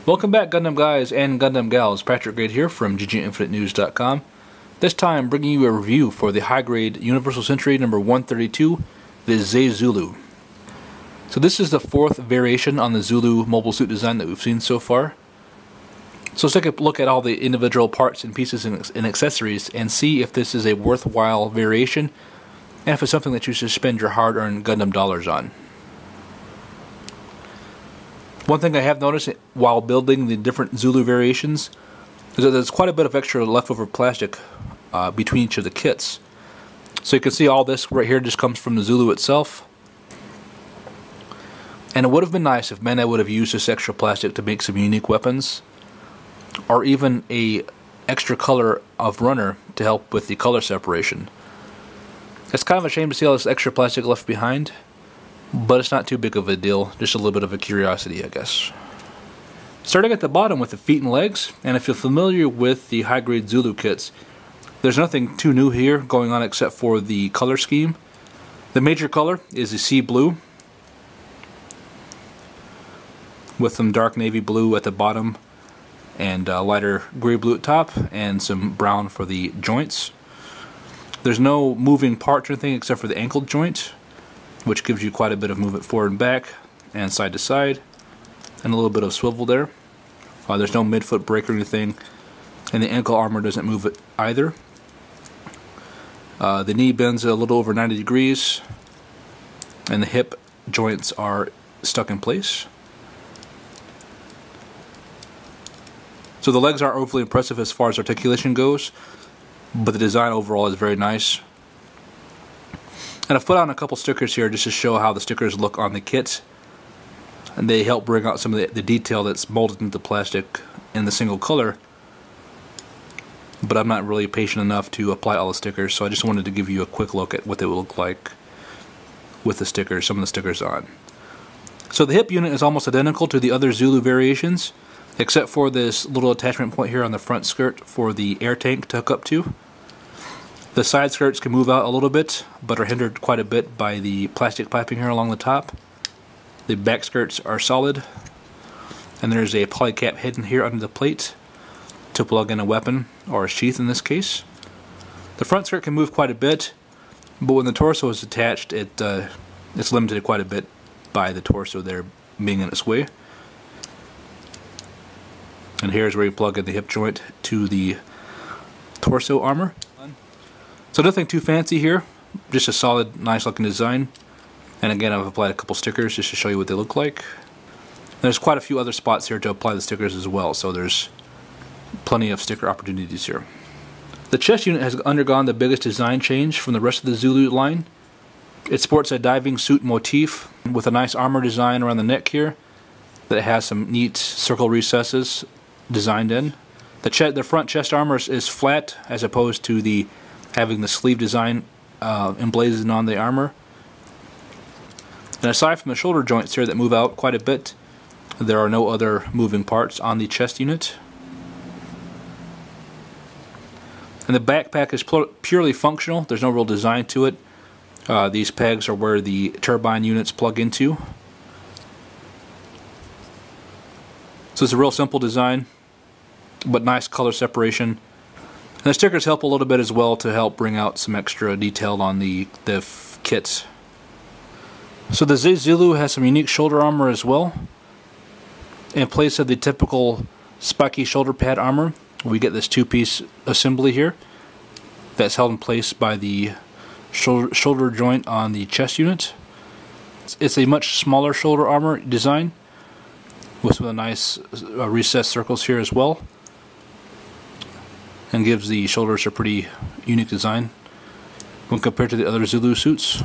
Welcome back, Gundam guys and Gundam gals. Patrick Grade here from GGInfiniteNews.com. This time bringing you a review for the high-grade Universal Century number 132, the Zee Zulu. So this is the fourth variation on the Zulu mobile suit design that we've seen so far. So let's take a look at all the individual parts and pieces and accessories and see if this is a worthwhile variation and if it's something that you should spend your hard-earned Gundam dollars on. One thing I have noticed while building the different Zulu variations is that there's quite a bit of extra leftover plastic between each of the kits. So you can see all this right here just comes from the Zulu itself. And it would have been nice if Bandai would have used this extra plastic to make some unique weapons, or even a extra color of runner to help with the color separation. It's kind of a shame to see all this extra plastic left behind, but it's not too big of a deal, just a little bit of a curiosity, I guess. Starting at the bottom with the feet and legs, and if you're familiar with the high-grade Zulu kits, there's nothing too new here going on except for the color scheme. The major color is the sea blue, with some dark navy blue at the bottom, and lighter gray blue at top, and some brown for the joints. There's no moving parts or anything except for the ankle joint, which gives you quite a bit of movement forward and back, and side to side, and a little bit of swivel there. There's no midfoot break or anything, and the ankle armor doesn't move it either. The knee bends a little over 90 degrees, and the hip joints are stuck in place. So the legs aren't overly impressive as far as articulation goes, but the design overall is very nice. And I've put on a couple stickers here just to show how the stickers look on the kit, and they help bring out some of the detail that's molded into plastic in the single color. But I'm not really patient enough to apply all the stickers, so I just wanted to give you a quick look at what they will look like with the stickers, some of the stickers on. So the hip unit is almost identical to the other Zulu variations, except for this little attachment point here on the front skirt for the air tank to hook up to. The side skirts can move out a little bit, but are hindered quite a bit by the plastic piping here along the top. The back skirts are solid, and there's a polycap hidden here under the plate to plug in a weapon, or a sheath in this case. The front skirt can move quite a bit, but when the torso is attached, it's limited quite a bit by the torso there being in its way. And here's where you plug in the hip joint to the torso armor. So nothing too fancy here, just a solid, nice looking design. And again, I've applied a couple stickers just to show you what they look like. There's quite a few other spots here to apply the stickers as well, so there's plenty of sticker opportunities here. The chest unit has undergone the biggest design change from the rest of the Zulu line. It sports a diving suit motif with a nice armor design around the neck here that has some neat circle recesses designed in. The front chest armor is flat as opposed to having the sleeve design emblazoned on the armor. And aside from the shoulder joints here that move out quite a bit, there are no other moving parts on the chest unit. And the backpack is purely functional. There's no real design to it. These pegs are where the turbine units plug into. So it's a real simple design, but nice color separation. And the stickers help a little bit as well to help bring out some extra detail on the kits. So the Zee Zulu has some unique shoulder armor as well. In place of the typical spiky shoulder pad armor, we get this two-piece assembly here that's held in place by the shoulder joint on the chest unit. It's a much smaller shoulder armor design with some of the nice recessed circles here as well, and gives the shoulders a pretty unique design when compared to the other Zulu suits.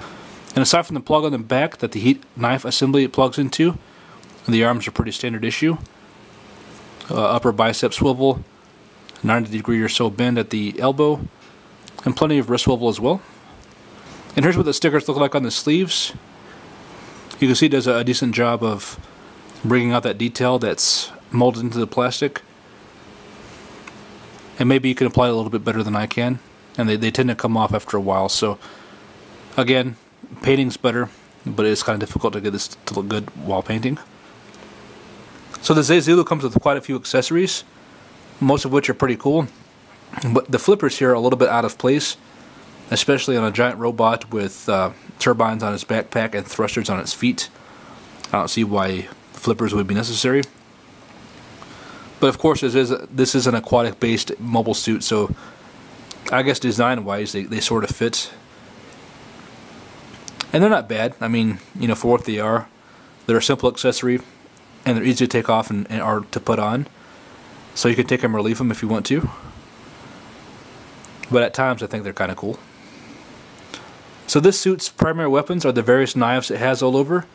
And aside from the plug on the back that the heat knife assembly plugs into, the arms are pretty standard issue. Upper bicep swivel, 90-degree or so bend at the elbow, and plenty of wrist swivel as well. And here's what the stickers look like on the sleeves. You can see it does a decent job of bringing out that detail that's molded into the plastic. And maybe you can apply it a little bit better than I can. And they tend to come off after a while. So, again, painting's better, but it's kind of difficult to get this to look good while painting. So the Zee Zulu comes with quite a few accessories, most of which are pretty cool. But the flippers here are a little bit out of place, especially on a giant robot with turbines on its backpack and thrusters on its feet. I don't see why flippers would be necessary. But of course, this is an aquatic-based mobile suit, so I guess design-wise, they sort of fit. And they're not bad. I mean, you know, for what they are, they're a simple accessory, and they're easy to take off and or to put on. So you can take them or leave them if you want to. But at times, I think they're kind of cool. So this suit's primary weapons are the various knives it has all over.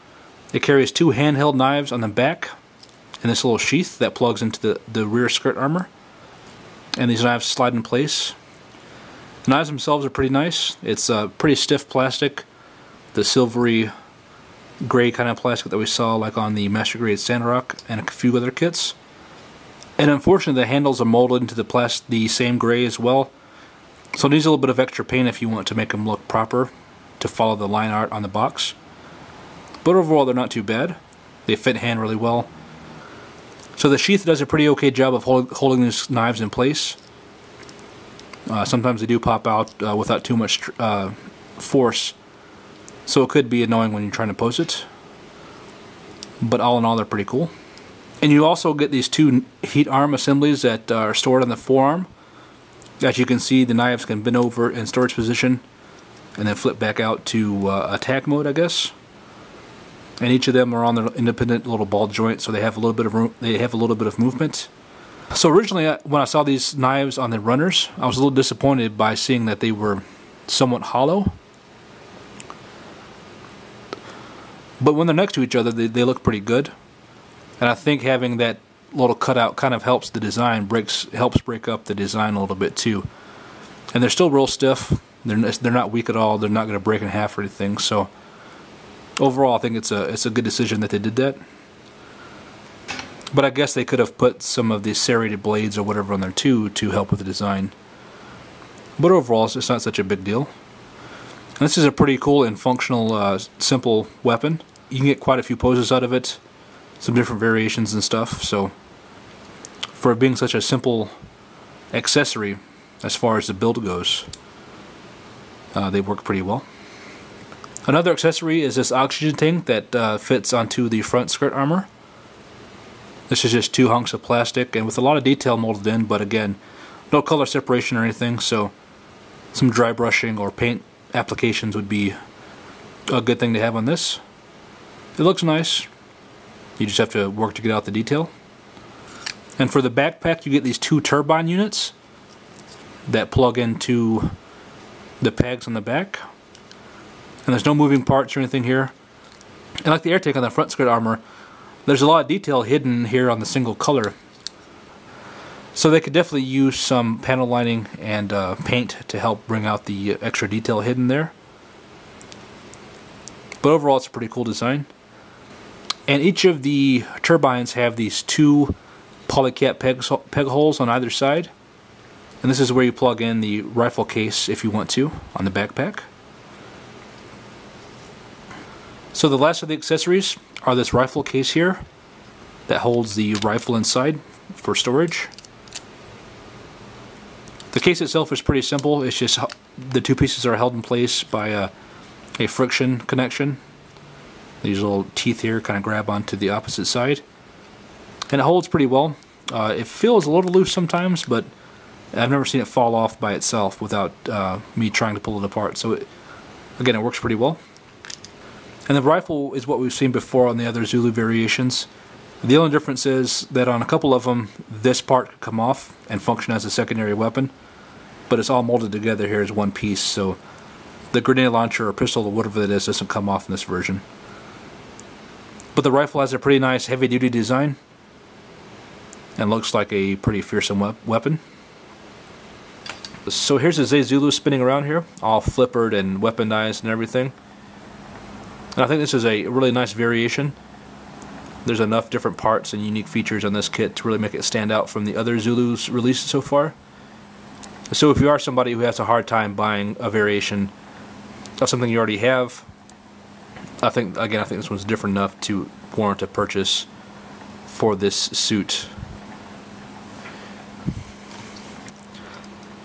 It carries 2 handheld knives on the back, and this little sheath that plugs into the rear skirt armor. And these knives slide in place. The knives themselves are pretty nice. It's pretty stiff plastic, the silvery gray kind of plastic that we saw like on the Master Grade Sandrock and a few other kits. And unfortunately, the handles are molded into the same gray as well. So it needs a little bit of extra paint if you want to make them look proper, to follow the line art on the box. But overall, they're not too bad. They fit hand really well. So the sheath does a pretty okay job of holding these knives in place. Sometimes they do pop out without too much force, so it could be annoying when you're trying to pose it. But all in all, they're pretty cool. And you also get these 2 heat arm assemblies that are stored on the forearm. As you can see, the knives can bend over in storage position and then flip back out to attack mode, I guess. And each of them are on their independent little ball joint, so they have a little bit of room. They have a little bit of movement. So originally, when I saw these knives on the runners, I was a little disappointed by seeing that they were somewhat hollow. But when they're next to each other, they look pretty good. And I think having that little cutout kind of helps the design, helps break up the design a little bit too. And they're still real stiff. They're not weak at all. They're not going to break in half or anything. So overall, I think it's a good decision that they did that. But I guess they could have put some of these serrated blades or whatever on there too to help with the design. But overall, it's not such a big deal. And this is a pretty cool and functional, simple weapon. You can get quite a few poses out of it, some different variations and stuff. So for being such a simple accessory, as far as the build goes, they work pretty well. Another accessory is this oxygen tank that fits onto the front skirt armor. This is just 2 hunks of plastic and with a lot of detail molded in, but again, no color separation or anything, so some dry brushing or paint applications would be a good thing to have on this. It looks nice. You just have to work to get out the detail. And for the backpack, you get these 2 turbine units that plug into the pegs on the back. And there's no moving parts or anything here. And like the air tank on the front skirt armor, there's a lot of detail hidden here on the single color. So they could definitely use some panel lining and paint to help bring out the extra detail hidden there. But overall, it's a pretty cool design. And each of the turbines have these 2 polycap peg holes on either side. And this is where you plug in the rifle case if you want to on the backpack. So the last of the accessories are this rifle case here that holds the rifle inside for storage. The case itself is pretty simple. It's just the 2 pieces are held in place by a friction connection. These little teeth here kind of grab onto the opposite side. And it holds pretty well. It feels a little loose sometimes, but I've never seen it fall off by itself without me trying to pull it apart. So again, it works pretty well. And the rifle is what we've seen before on the other Zulu variations. The only difference is that on a couple of them, this part could come off and function as a secondary weapon, but it's all molded together here as one piece, so the grenade launcher or pistol or whatever it is doesn't come off in this version. But the rifle has a pretty nice heavy-duty design and looks like a pretty fearsome weapon. So here's the Zee Zulu spinning around here, all flippered and weaponized and everything. And I think this is a really nice variation. There's enough different parts and unique features on this kit to really make it stand out from the other Zulus released so far. So if you are somebody who has a hard time buying a variation of something you already have, I think this one's different enough to warrant a purchase for this suit.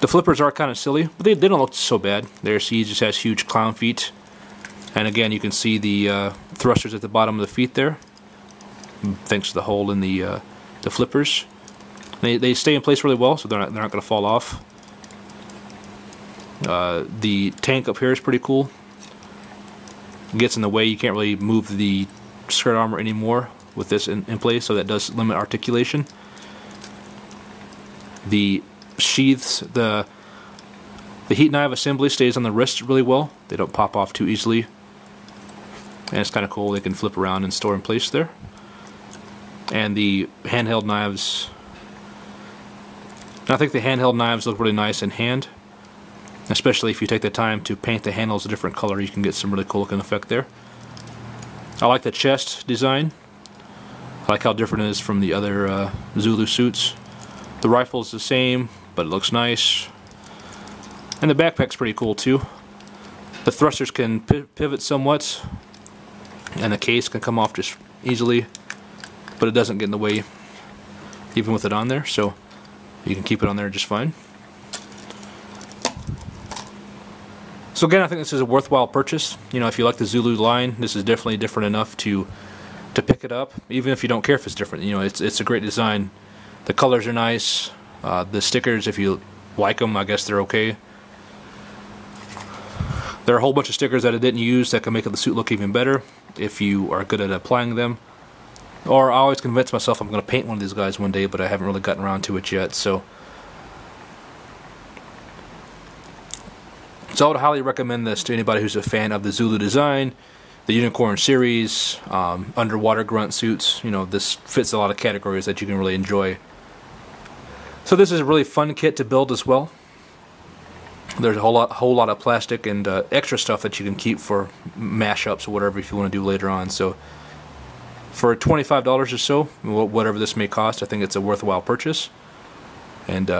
The flippers are kind of silly, but they don't look so bad. There, see, he just has huge clown feet. And again, you can see the thrusters at the bottom of the feet there, thanks to the hole in the flippers. They stay in place really well, so they're not going to fall off. The tank up here is pretty cool. It gets in the way. You can't really move the skirt armor anymore with this in place, so that does limit articulation. The sheaths, the heat knife assembly stays on the wrist really well. They don't pop off too easily, and it's kind of cool. They can flip around and store in place there. And the handheld knives, I think the handheld knives look really nice in hand, especially if you take the time to paint the handles a different color. You can get some really cool looking effect there. I like the chest design. I like how different it is from the other Zulu suits. The rifle is the same, but it looks nice. And the backpack's pretty cool too. The thrusters can pivot somewhat, and the case can come off just easily, but it doesn't get in the way even with it on there, so you can keep it on there just fine. So again, I think this is a worthwhile purchase. You know, if you like the Zulu line, this is definitely different enough to pick it up, even if you don't care if it's different. You know, it's a great design. The colors are nice. The stickers, if you like them, I guess they're okay. There are a whole bunch of stickers that I didn't use that can make the suit look even better if you are good at applying them. Or I always convince myself I'm going to paint one of these guys one day, but I haven't really gotten around to it yet. So I would highly recommend this to anybody who's a fan of the Zulu design, the Unicorn series, underwater grunt suits. You know, this fits a lot of categories that you can really enjoy. So this is a really fun kit to build as well. There's a whole lot of plastic and extra stuff that you can keep for mashups or whatever if you want to do later on. So for $25 or so, whatever this may cost, I think it's a worthwhile purchase. And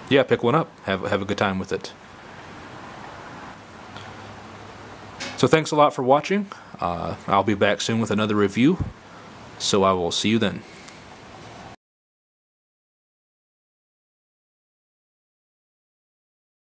yeah, pick one up. Have a good time with it. So thanks a lot for watching. I'll be back soon with another review. So I will see you then.